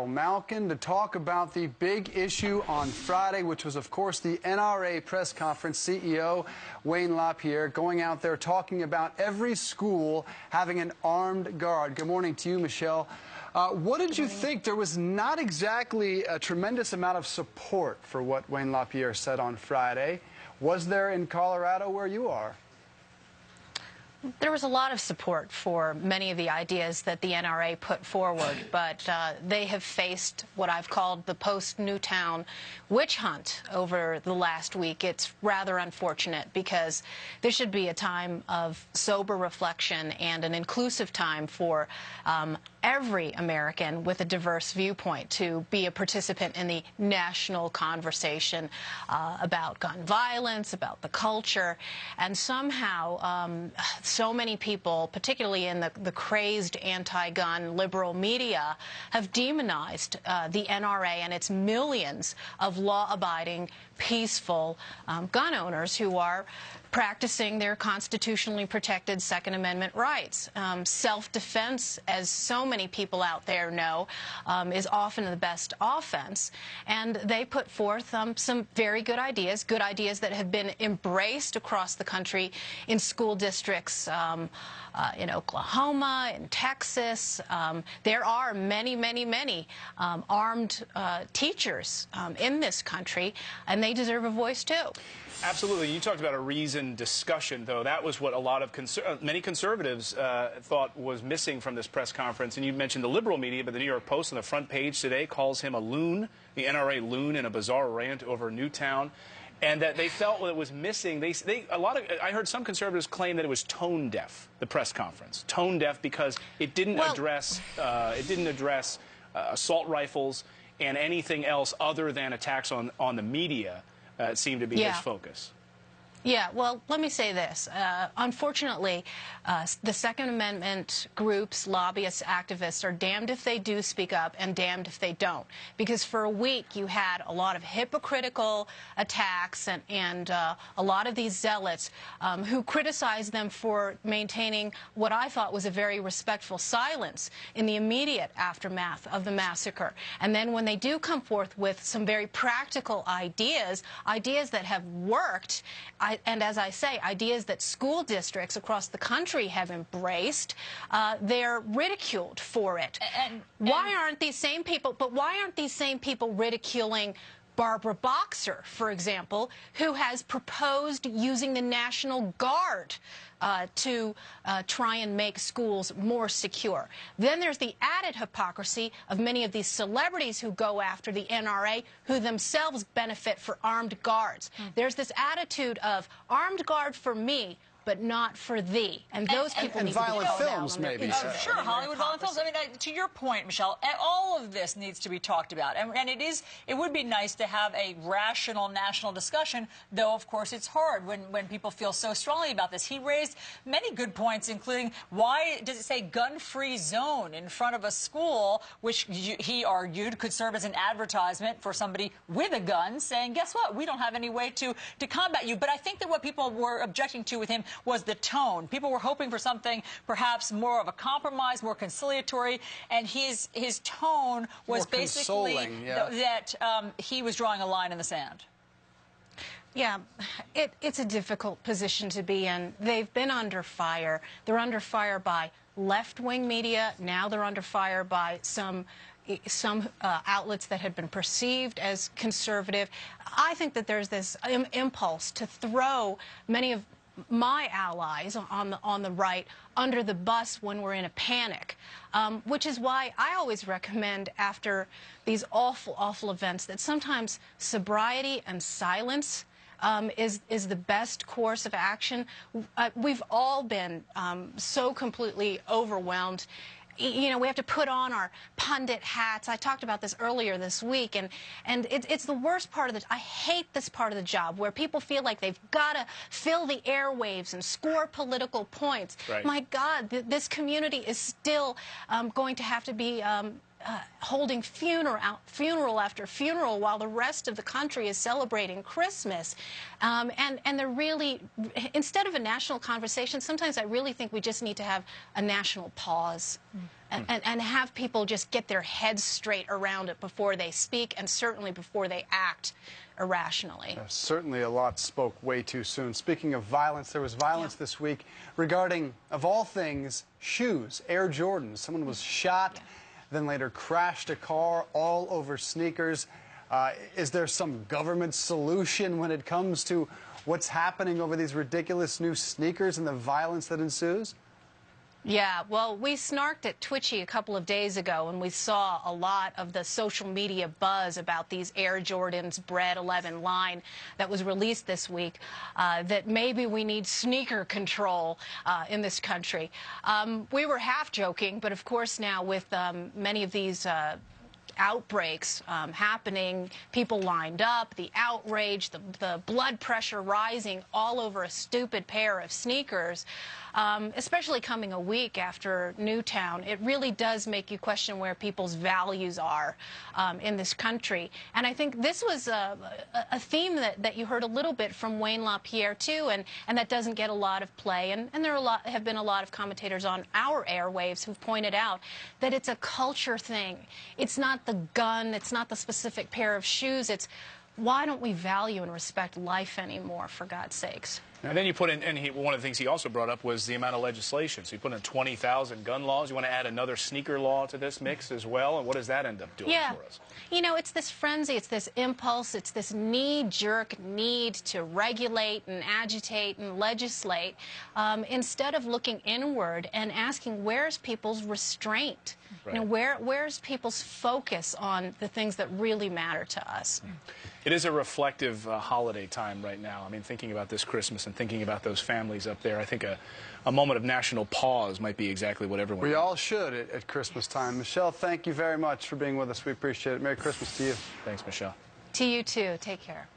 Malkin to talk about the big issue on Friday, which was, of course, the NRA press conference. CEO Wayne LaPierre going out there talking about every school having an armed guard. Good morning to you, Michelle. What did you think? There was not exactly a tremendous amount of support for what Wayne LaPierre said on Friday. Was there in Colorado where you are? There was a lot of support for many of the ideas that the NRA put forward, but they have faced what I've called the post-Newtown witch hunt over the last week. It's rather unfortunate because there should be a time of sober reflection and an inclusive time for every American with a diverse viewpoint to be a participant in the national conversation about gun violence, about the culture, and somehow so many people, particularly in the crazed anti-gun liberal media, have demonized the NRA and its millions of law-abiding, peaceful gun owners who are practicing their constitutionally protected Second Amendment rights. Self-defense, as so many people out there know, is often the best offense. And they put forth some very good ideas that have been embraced across the country in school districts in Oklahoma, in Texas. There are many armed teachers in this country, and they deserve a voice too. Absolutely. You talked about a reasoned discussion, though. That was what a lot of many conservatives thought was missing from this press conference. And you mentioned the liberal media, but the New York Post on the front page today calls him a loon, the NRA loon, in a bizarre rant over Newtown. And that they felt what it was missing. I heard some conservatives claim that it was tone deaf, the press conference. Tone deaf because it didn't address assault rifles and anything else other than attacks on the media. Seemed to be his focus. Yeah, well, let me say this. Unfortunately, the Second Amendment groups, lobbyists, activists are damned if they do speak up and damned if they don't. Because for a week you had a lot of hypocritical attacks and a lot of these zealots who criticized them for maintaining what I thought was a very respectful silence in the immediate aftermath of the massacre. And then when they do come forth with some very practical ideas that have worked, and as I say, ideas that school districts across the country have embraced, they're ridiculed for it. Why aren't these same people ridiculing Barbara Boxer, for example, who has proposed using the National Guard to try and make schools more secure? Then there's the added hypocrisy of many of these celebrities who go after the NRA, who themselves benefit for armed guards. There's this attitude of armed guard for me, but not for thee. And those people need violent to be films, maybe. Sure, Hollywood violent films. I mean, to your point, Michelle, all of this needs to be talked about. And it would be nice to have a rational national discussion, though, of course, it's hard when people feel so strongly about this. He raised many good points, including why does it say gun-free zone in front of a school, which he argued could serve as an advertisement for somebody with a gun, saying, guess what, we don't have any way to combat you. But I think that what people were objecting to with him was the tone. People were hoping for something perhaps more of a compromise, more conciliatory, and his tone was basically that he was drawing a line in the sand. Yeah, it's a difficult position to be in. They've been under fire. They're under fire by left-wing media. Now they're under fire by some outlets that had been perceived as conservative. I think that there's this impulse to throw many of my allies on the right under the bus when we're in a panic, which is why I always recommend after these awful events that sometimes sobriety and silence is the best course of action. We've all been so completely overwhelmed. You know, we have to put on our pundit hats. I talked about this earlier this week, and it's the worst part of I hate this part of the job where people feel like they've got to fill the airwaves and score political points. Right. My God, this community is still going to have to be holding funeral after funeral while the rest of the country is celebrating Christmas. And they're really, instead of a national conversation, sometimes I really think we just need to have a national pause and have people just get their heads straight around it before they speak, and certainly before they act irrationally. Certainly a lot spoke way too soon. Speaking of violence, there was violence this week regarding, of all things, shoes, Air Jordans. Someone was shot, then later crashed a car all over sneakers. Is there some government solution when it comes to what's happening over these ridiculous new sneakers and the violence that ensues? Yeah, well, we snarked at Twitchy a couple of days ago, and we saw a lot of the social media buzz about these Air Jordans Bred 11 line that was released this week, that maybe we need sneaker control in this country. We were half joking, but of course now with many of these outbreaks happening, people lined up, the outrage, the blood pressure rising all over a stupid pair of sneakers, especially coming a week after Newtown. It really does make you question where people's values are in this country. And I think this was a theme that you heard a little bit from Wayne LaPierre too, and that doesn't get a lot of play. And there have been a lot of commentators on our airwaves who've pointed out that it's a culture thing. It's not the gun, it's not the specific pair of shoes, it's why don't we value and respect life anymore, for God's sakes? And then you put in, and one of the things he also brought up was the amount of legislation. So you put in 20,000 gun laws. You want to add another sneaker law to this mix as well? And what does that end up doing for us? You know, it's this frenzy, it's this impulse, it's this knee-jerk need to regulate and agitate and legislate instead of looking inward and asking where's people's restraint? Right. You know, where's people's focus on the things that really matter to us? It is a reflective holiday time right now. I mean, thinking about this Christmas and thinking about those families up there, I think a moment of national pause might be exactly what everyone We all should at Christmas time. Michelle, thank you very much for being with us. We appreciate it. Merry Christmas to you. Thanks, Michelle. To you, too. Take care.